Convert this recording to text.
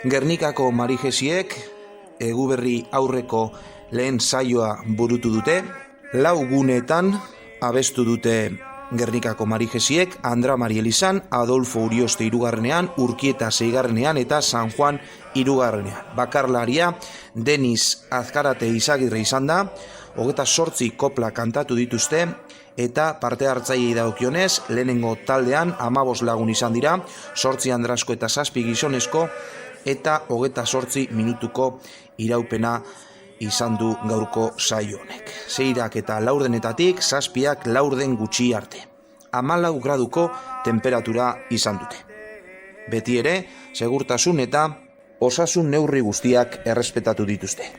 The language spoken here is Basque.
Gernikako Marijesiek Eguberri aurreko lehen saioa burutu dute. 4 guneetan abestu dute Gernikako Marijesiek, Andra Marielizan, Adolfo Urioste 3. Urkieta 6. eta San Juan 3. Bakarlaria Denis Azkarate Izagirre izan da, 28 kopla kantatu dituzte, eta parte hartzailei dagokionez, lehenengo taldean 15 lagun izan dira, 8 andrasko eta 7 gizonezko, eta 28 minutuko iraupena izan du gaurko saio honek. 6 eta laurdenetatik 7 laurden gutxi arte. 14 graduko temperatura izan dute. Beti ere, segurtasun eta osasun neurri guztiak errespetatu dituzte.